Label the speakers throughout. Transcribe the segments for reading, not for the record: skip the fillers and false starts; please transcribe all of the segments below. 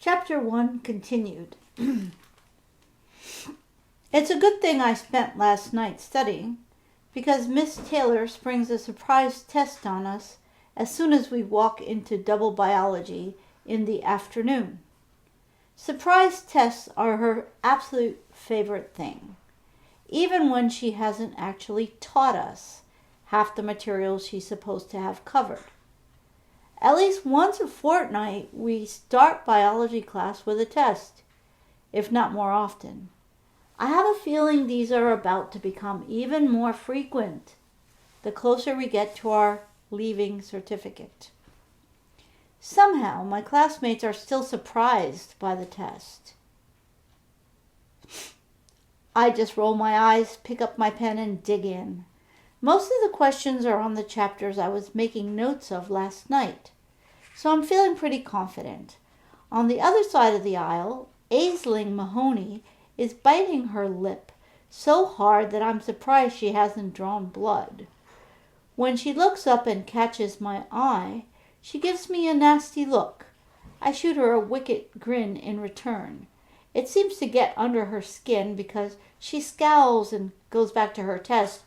Speaker 1: Chapter 1 continued. It's a good thing I spent last night studying, because Miss Taylor springs a surprise test on us as soon as we walk into double biology in the afternoon. Surprise tests are her absolute favorite thing, even when she hasn't actually taught us half the material she's supposed to have covered. At least once a fortnight, we start biology class with a test, if not more often. I have a feeling these are about to become even more frequent the closer we get to our leaving certificate. Somehow, my classmates are still surprised by the test. I just roll my eyes, pick up my pen, and dig in. Most of the questions are on the chapters I was making notes of last night, so I'm feeling pretty confident. On the other side of the aisle, Aisling Mahoney is biting her lip so hard that I'm surprised she hasn't drawn blood. When she looks up and catches my eye, she gives me a nasty look. I shoot her a wicked grin in return. It seems to get under her skin because she scowls and goes back to her test,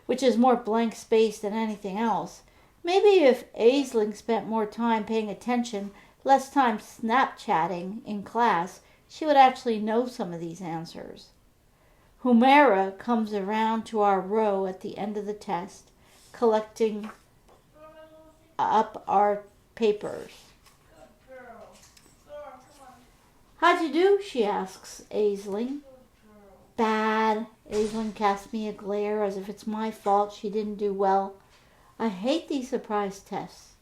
Speaker 1: which is more blank space than anything else. Maybe if Aisling spent more time paying attention, less time Snapchatting in class, she would actually know some of these answers. Humaira comes around to our row at the end of the test, collecting up our papers. How'd you do? She asks Aisling. Bad. Aisling casts me a glare as if it's my fault she didn't do well. I hate these surprise tests.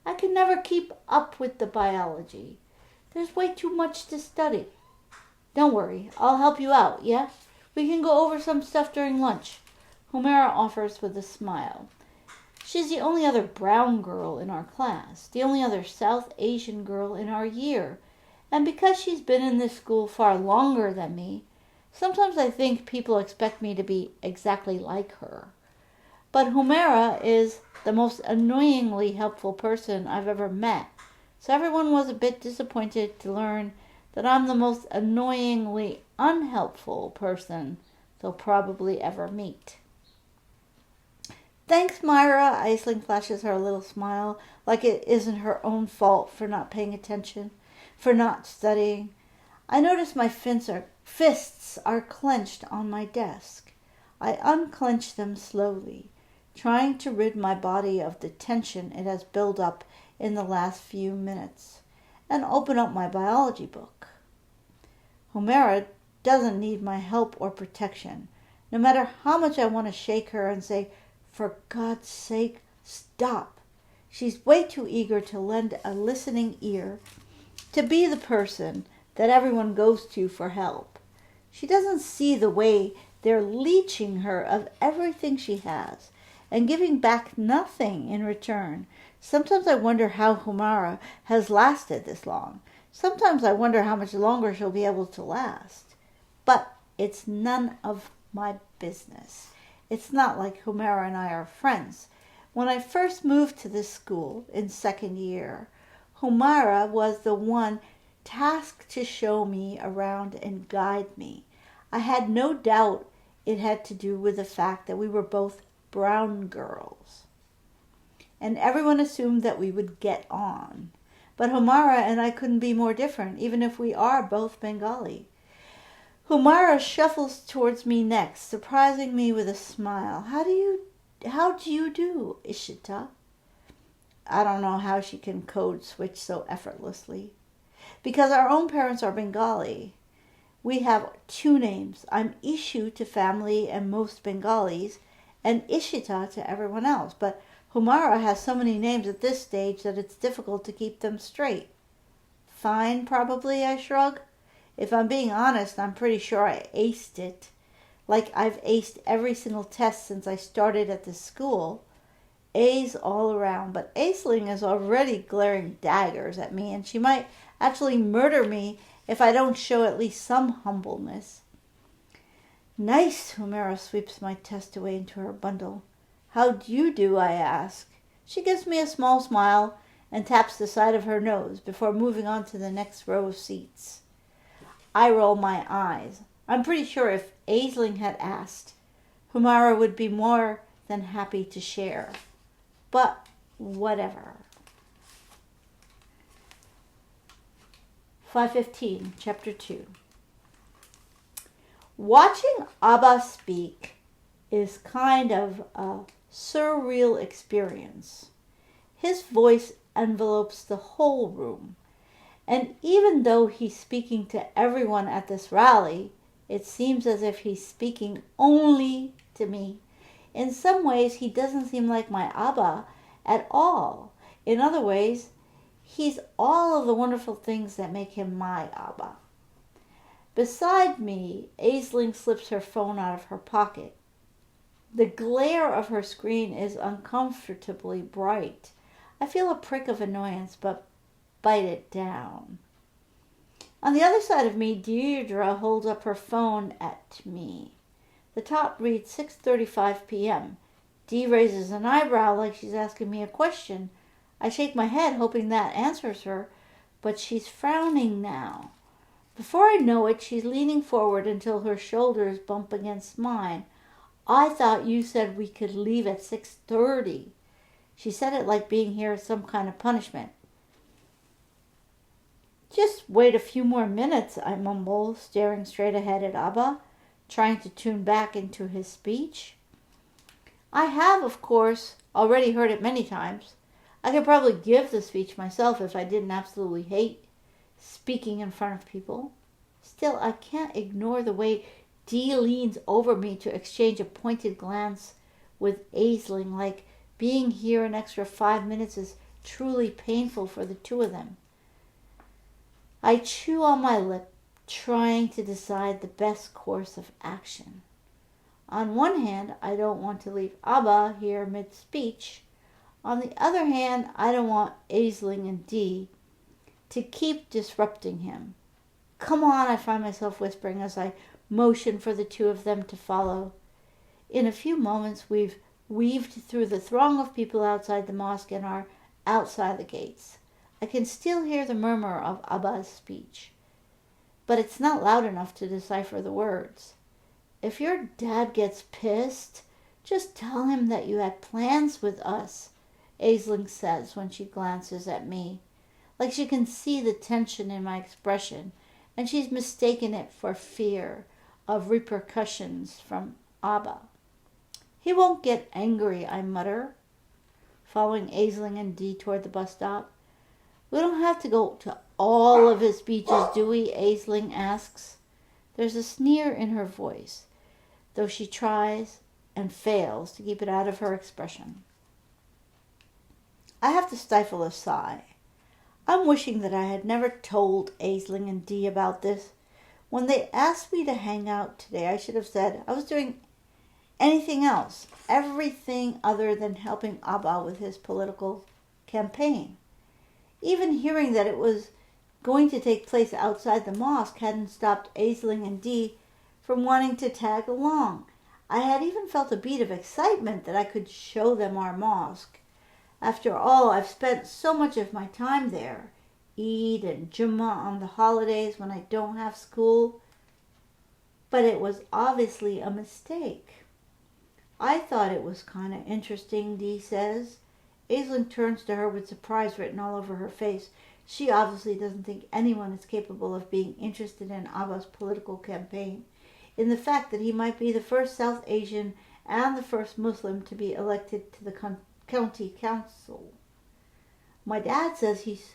Speaker 1: I can never keep up with the biology. There's way too much to study. Don't worry, I'll help you out, yeah? We can go over some stuff during lunch, Humaira offers with a smile. She's the only other brown girl in our class, the only other South Asian girl in our year, and because she's been in this school far longer than me, sometimes I think people expect me to be exactly like her. But Humaira is the most annoyingly helpful person I've ever met, so everyone was a bit disappointed to learn that I'm the most annoyingly unhelpful person they'll probably ever meet. Thanks, Myra. Aisling flashes her a little smile, like it isn't her own fault for not paying attention, for not studying. I notice my fists are clenched on my desk. I unclench them slowly, trying to rid my body of the tension it has built up in the last few minutes, and open up my biology book. Humaira doesn't need my help or protection, no matter how much I want to shake her and say, for God's sake, stop. She's way too eager to lend a listening ear, to be the person that everyone goes to for help. She doesn't see the way they're leeching her of everything she has and giving back nothing in return. Sometimes I wonder how Humaira has lasted this long. Sometimes I wonder how much longer she'll be able to last. But it's none of my business. It's not like Humaira and I are friends. When I first moved to this school in second year, Humaira was the one tasked to show me around and guide me. I had no doubt it had to do with the fact that we were both brown girls, and everyone assumed that we would get on. But Humaira and I couldn't be more different, even if we are both Bengali. Humaira shuffles towards me next, surprising me with a smile. How do you do, Ishita? I don't know how she can code switch so effortlessly. Because our own parents are Bengali. We have two names. I'm Ishu to family and most Bengalis, and Ishita to everyone else. But Humaira has so many names at this stage that it's difficult to keep them straight. Fine, probably, I shrug. If I'm being honest, I'm pretty sure I aced it. Like I've aced every single test since I started at this school. A's all around, but Aisling is already glaring daggers at me, and she might actually murder me if I don't show at least some humbleness. Nice, Humaira sweeps my test away into her bundle. How do you do, I ask. She gives me a small smile and taps the side of her nose before moving on to the next row of seats. I roll my eyes. I'm pretty sure if Aisling had asked, Humara would be more than happy to share. But whatever. 5:15, Chapter 2. Watching Abba speak is kind of a surreal experience. His voice envelopes the whole room, and even though he's speaking to everyone at this rally, it seems as if he's speaking only to me. In some ways, he doesn't seem like my Abba at all. In other ways, he's all of the wonderful things that make him my Abba. Beside me, Aisling slips her phone out of her pocket. The glare of her screen is uncomfortably bright. I feel a prick of annoyance, but bite it down. On the other side of me, Deirdre holds up her phone at me. The top reads 6:35 p.m. Dee raises an eyebrow like she's asking me a question. I shake my head, hoping that answers her, but she's frowning now. Before I know it, she's leaning forward until her shoulders bump against mine. I thought you said we could leave at 6:30. She said it like being here is some kind of punishment. Just wait a few more minutes, I mumble, staring straight ahead at Abba, trying to tune back into his speech. I have, of course, already heard it many times. I could probably give the speech myself if I didn't absolutely hate speaking in front of people. Still, I can't ignore the way Dee leans over me to exchange a pointed glance with Aisling, like being here an extra 5 minutes is truly painful for the two of them. I chew on my lip, trying to decide the best course of action. On one hand, I don't want to leave Abba here mid-speech. On the other hand, I don't want Aisling and Dee to keep disrupting him. Come on, I find myself whispering as I motion for the two of them to follow. In a few moments, we've weaved through the throng of people outside the mosque and are outside the gates. I can still hear the murmur of Abba's speech, but it's not loud enough to decipher the words. If your dad gets pissed, just tell him that you had plans with us, Aisling says when she glances at me, like she can see the tension in my expression, and she's mistaken it for fear of repercussions from Abba. He won't get angry, I mutter, following Aisling and Dee toward the bus stop. We don't have to go to all of his speeches, do we? Aisling asks. There's a sneer in her voice, though she tries and fails to keep it out of her expression. I have to stifle a sigh. I'm wishing that I had never told Aisling and Dee about this. When they asked me to hang out today, I should have said I was doing anything else, everything other than helping Abba with his political campaign. Even hearing that it was going to take place outside the mosque hadn't stopped Aisling and Dee from wanting to tag along. I had even felt a beat of excitement that I could show them our mosque. After all, I've spent so much of my time there, Eid and Jummah on the holidays when I don't have school. But it was obviously a mistake. I thought it was kind of interesting, Dee says. Aisling turns to her with surprise written all over her face. She obviously doesn't think anyone is capable of being interested in Abba's political campaign, in the fact that he might be the first South Asian and the first Muslim to be elected to the county council. My dad says he's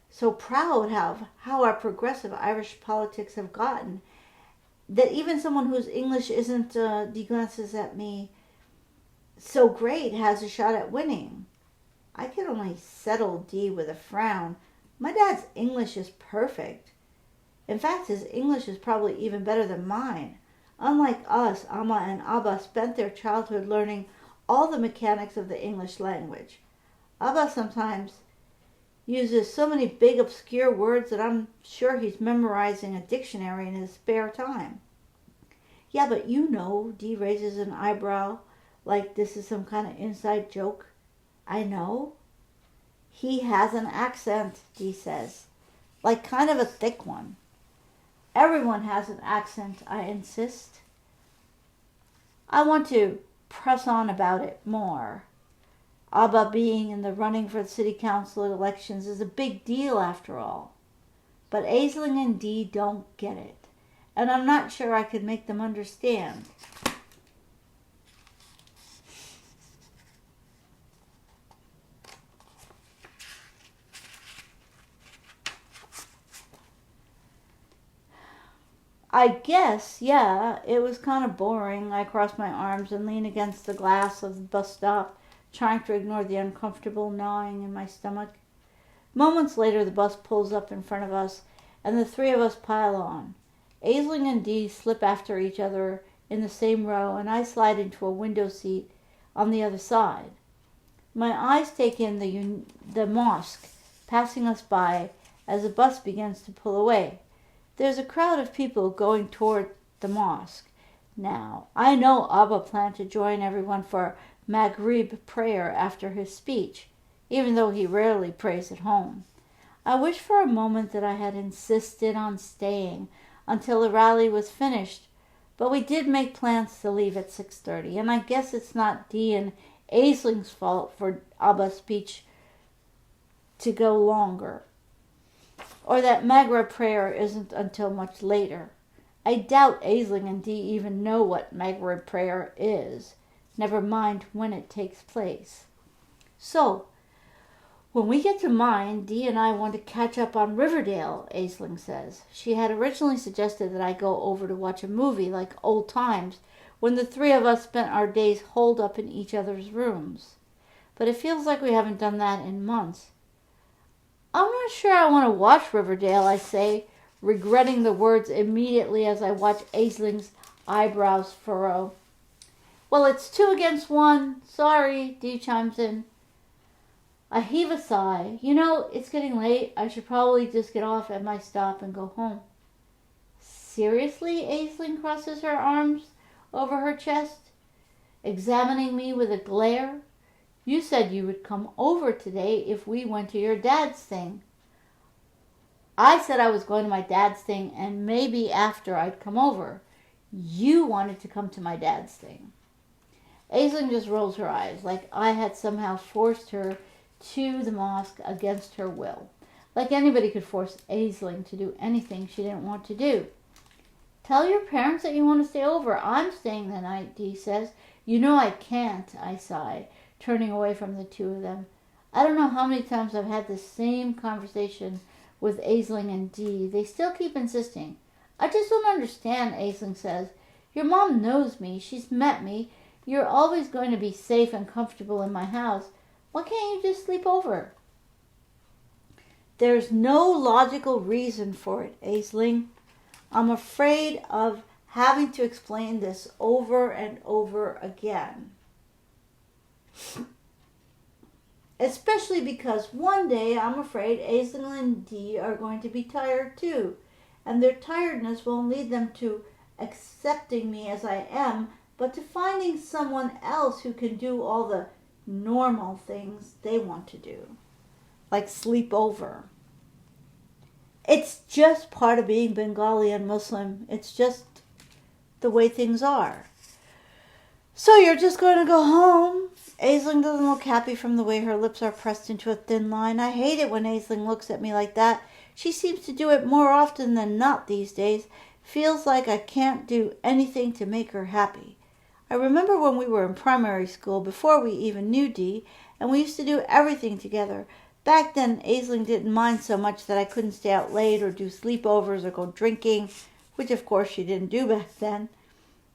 Speaker 1: so proud of how our progressive Irish politics have gotten that even someone whose English isn't, Dee glances at me, so great has a shot at winning. I can only settle Dee with a frown. My dad's English is perfect. In fact, his English is probably even better than mine. Unlike us, Amma and Abba spent their childhood learning all the mechanics of the English language. Abba sometimes uses so many big obscure words that I'm sure he's memorizing a dictionary in his spare time. Yeah, but you know, Dee raises an eyebrow like this is some kind of inside joke. I know. He has an accent, Dee says, like kind of a thick one. Everyone has an accent, I insist. I want to press on about it more. Abba being in the running for the city council elections is a big deal after all. But Aisling and Dee don't get it, and I'm not sure I could make them understand. I guess, yeah, it was kind of boring. I cross my arms and lean against the glass of the bus stop, trying to ignore the uncomfortable gnawing in my stomach. Moments later, the bus pulls up in front of us, and the three of us pile on. Aisling and Dee slip after each other in the same row, and I slide into a window seat on the other side. My eyes take in the mosque passing us by as the bus begins to pull away. There's a crowd of people going toward the mosque. Now, I know Abba planned to join everyone for Maghrib prayer after his speech, even though he rarely prays at home. I wish for a moment that I had insisted on staying until the rally was finished, but we did make plans to leave at 6:30, and I guess it's not Dee and Aisling's fault for Abba's speech to go longer, or that Maghrib prayer isn't until much later. I doubt Aisling and Dee even know what Maghrib prayer is, never mind when it takes place. So, when we get to mine, Dee and I want to catch up on Riverdale, Aisling says. She had originally suggested that I go over to watch a movie like old times when the three of us spent our days holed up in each other's rooms. But it feels like we haven't done that in months. I'm not sure I want to watch Riverdale, I say, regretting the words immediately as I watch Aisling's eyebrows furrow. Well, it's 2 against 1. Sorry, Dee chimes in. I heave a sigh. You know, it's getting late. I should probably just get off at my stop and go home. Seriously? Aisling crosses her arms over her chest, examining me with a glare. You said you would come over today if we went to your dad's thing. I said I was going to my dad's thing and maybe after I'd come over. You wanted to come to my dad's thing. Aisling just rolls her eyes, like I had somehow forced her to the mosque against her will. Like anybody could force Aisling to do anything she didn't want to do. Tell your parents that you want to stay over. I'm staying the night, Dee says. You know I can't, I sigh, turning away from the two of them. I don't know how many times I've had the same conversation with Aisling and Dee. They still keep insisting. I just don't understand, Aisling says. Your mom knows me. She's met me. You're always going to be safe and comfortable in my house. Why can't you just sleep over? There's no logical reason for it, Aisling. I'm afraid of having to explain this over and over again. Especially because one day I'm afraid Aisling and Dee are going to be tired too, and their tiredness won't lead them to accepting me as I am, but to finding someone else who can do all the normal things they want to do, like sleep over. It's just part of being Bengali and Muslim. It's just the way things are. So you're just going to go home? Aisling doesn't look happy from the way her lips are pressed into a thin line. I hate it when Aisling looks at me like that. She seems to do it more often than not these days. Feels like I can't do anything to make her happy. I remember when we were in primary school, before we even knew Dee, and we used to do everything together. Back then, Aisling didn't mind so much that I couldn't stay out late or do sleepovers or go drinking, which of course she didn't do back then.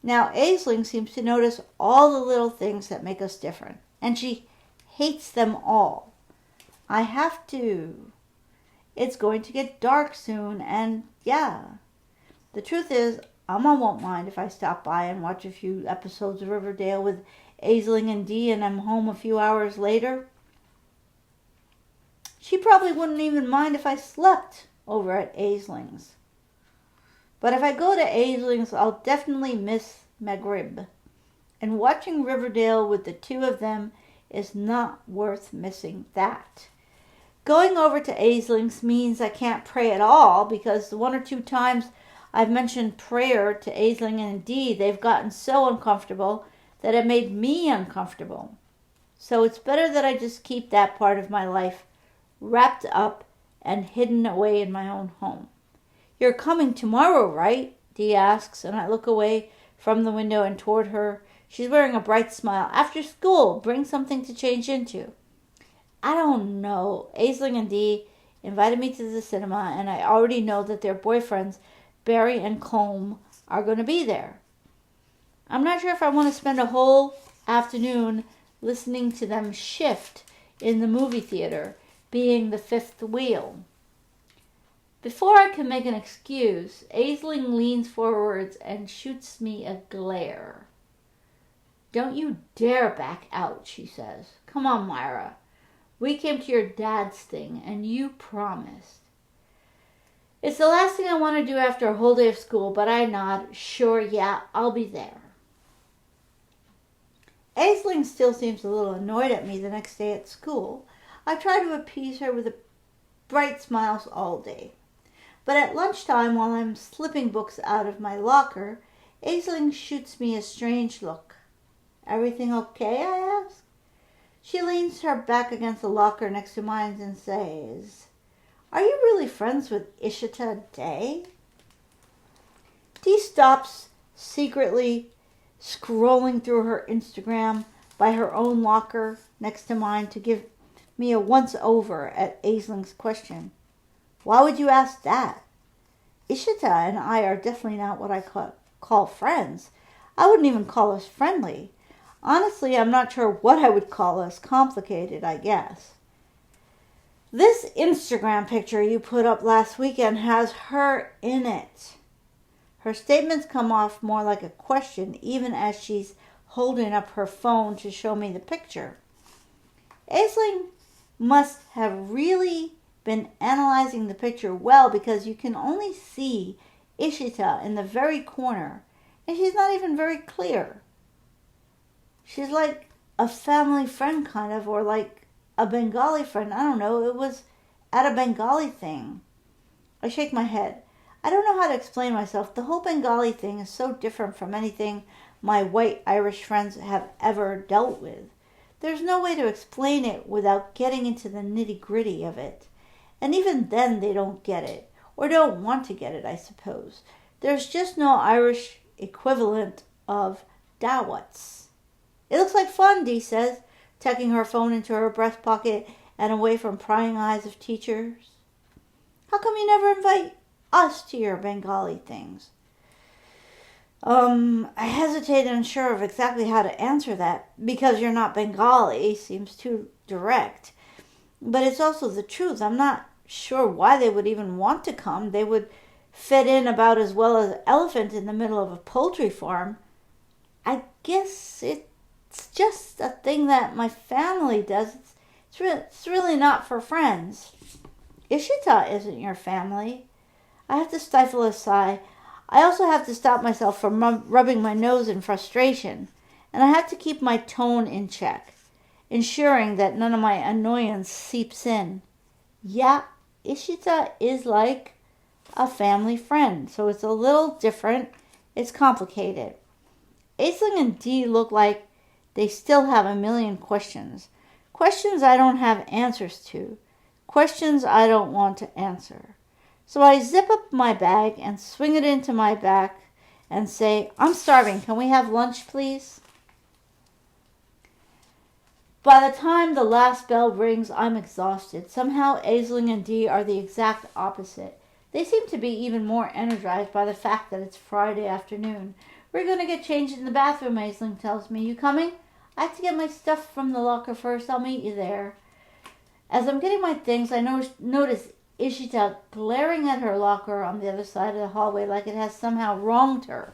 Speaker 1: Now, Aisling seems to notice all the little things that make us different, and she hates them all. I have to. It's going to get dark soon, and yeah. The truth is, Amma won't mind if I stop by and watch a few episodes of Riverdale with Aisling and Dee and I'm home a few hours later. She probably wouldn't even mind if I slept over at Aisling's. But if I go to Aisling's, I'll definitely miss Maghrib. And watching Riverdale with the two of them is not worth missing that. Going over to Aisling's means I can't pray at all because the one or two times I've mentioned prayer to Aisling and Dee, they've gotten so uncomfortable that it made me uncomfortable. So it's better that I just keep that part of my life wrapped up and hidden away in my own home. You're coming tomorrow, right? Dee asks, and I look away from the window and toward her. She's wearing a bright smile. After school, bring something to change into. I don't know. Aisling and Dee invited me to the cinema, and I already know that their boyfriends, Barry and Colm, are going to be there. I'm not sure if I want to spend a whole afternoon listening to them shift in the movie theater, being the fifth wheel. Before I can make an excuse, Aisling leans forwards and shoots me a glare. Don't you dare back out, she says. Come on, Myra. We came to your dad's thing, and you promised. It's the last thing I want to do after a whole day of school, but I nod. Sure, yeah, I'll be there. Aisling still seems a little annoyed at me the next day at school. I try to appease her with bright smiles all day. But at lunchtime, while I'm slipping books out of my locker, Aisling shoots me a strange look. Everything okay, I ask? She leans her back against the locker next to mine and says, Are you really friends with Ishita Day? Dee stops secretly scrolling through her Instagram by her own locker next to mine to give me a once-over at Aisling's question. Why would you ask that? Ishita and I are definitely not what I call friends. I wouldn't even call us friendly. Honestly, I'm not sure what I would call us. Complicated, I guess. This Instagram picture you put up last weekend has her in it. Her statements come off more like a question, even as she's holding up her phone to show me the picture. Aisling must have really been analyzing the picture well because you can only see Ishita in the very corner, and she's not even very clear. She's like a family friend kind of, or like a Bengali friend. I don't know. It was at a Bengali thing. I shake my head. I don't know how to explain myself. The whole Bengali thing is so different from anything my white Irish friends have ever dealt with. There's no way to explain it without getting into the nitty-gritty of it. And even then they don't get it, or don't want to get it, I suppose. There's just no Irish equivalent of dawats. It looks like fun, Dee says, tucking her phone into her breast pocket and away from prying eyes of teachers. How come you never invite us to your Bengali things? I hesitate, unsure of exactly how to answer that, because you're not Bengali seems too direct. But it's also the truth. I'm not sure why they would even want to come. They would fit in about as well as an elephant in the middle of a poultry farm. I guess it's just a thing that my family does. It's really not for friends. Ishita isn't your family. I have to stifle a sigh. I also have to stop myself from rubbing my nose in frustration, and I have to keep my tone in check, ensuring that none of my annoyance seeps in. Yeah, Ishita is like a family friend, so it's a little different. It's complicated. Aisling and Dee look like they still have a million questions. Questions I don't have answers to. Questions I don't want to answer. So I zip up my bag and swing it into my back and say, I'm starving. Can we have lunch, please? By the time the last bell rings, I'm exhausted. Somehow Aisling and Dee are the exact opposite. They seem to be even more energized by the fact that it's Friday afternoon. We're going to get changed in the bathroom, Aisling tells me. You coming? I have to get my stuff from the locker first. I'll meet you there. As I'm getting my things, I notice Ishita glaring at her locker on the other side of the hallway like it has somehow wronged her.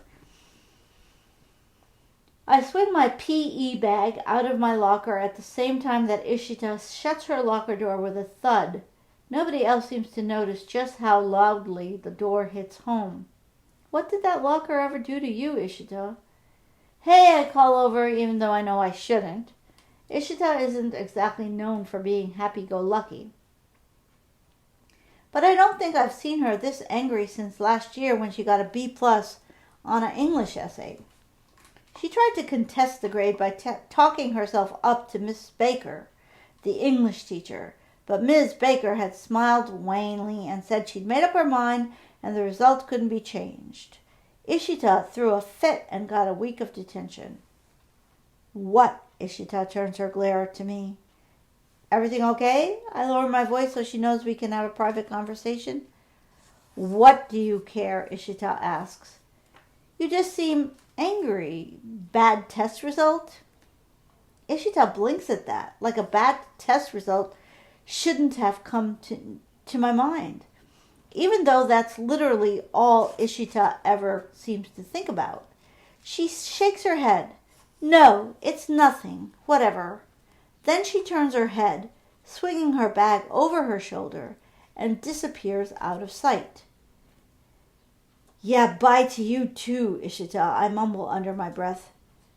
Speaker 1: I swing my PE bag out of my locker at the same time that Ishita shuts her locker door with a thud. Nobody else seems to notice just how loudly the door hits home. What did that locker ever do to you, Ishita? Hey, I call over, even though I know I shouldn't. Ishita isn't exactly known for being happy-go-lucky. But I don't think I've seen her this angry since last year when she got a B+ on an English essay. She tried to contest the grade by talking herself up to Miss Baker, the English teacher, but Ms. Baker had smiled wanly and said she'd made up her mind and the result couldn't be changed. Ishita threw a fit and got a week of detention. What? Ishita turns her glare to me. Everything okay? I lower my voice so she knows we can have a private conversation. What do you care? Ishita asks. You just seem angry. Bad test result? Ishita blinks at that, like a bad test result shouldn't have come to my mind, even though that's literally all Ishita ever seems to think about. She shakes her head. No, it's nothing. Whatever. Then she turns her head, swinging her bag over her shoulder, and disappears out of sight. Yeah, bye to you too, Ishita, I mumble under my breath.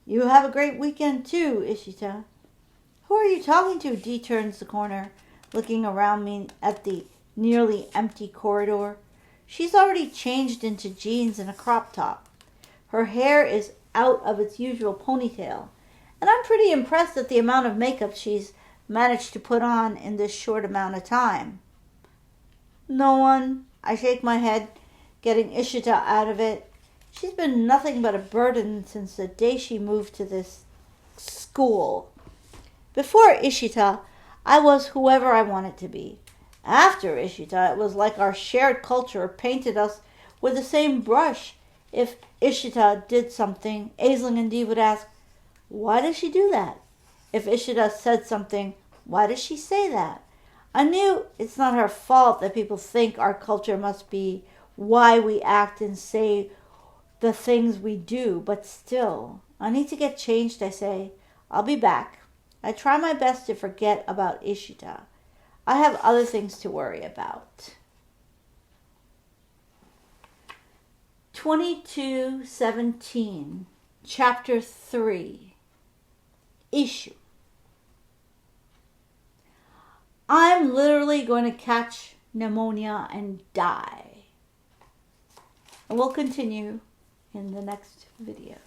Speaker 1: You have a great weekend too, Ishita. Who are you talking to? Dee turns the corner, looking around me at the nearly empty corridor. She's already changed into jeans and a crop top. Her hair is out of its usual ponytail, and I'm pretty impressed at the amount of makeup she's managed to put on in this short amount of time. No one. I shake my head, getting Ishita out of it. She's been nothing but a burden since the day she moved to this school. Before Ishita, I was whoever I wanted to be. After Ishita, it was like our shared culture painted us with the same brush. If Ishita did something, Aisling and Dee would ask, why does she do that? If Ishita said something, why does she say that? I knew it's not her fault that people think our culture must be why we act and say the things we do, but still, I need to get changed, I say. I'll be back. I try my best to forget about Ishita. I have other things to worry about. 22:17, Chapter 3, Ishu. I'm literally going to catch pneumonia and die. And we'll continue in the next video.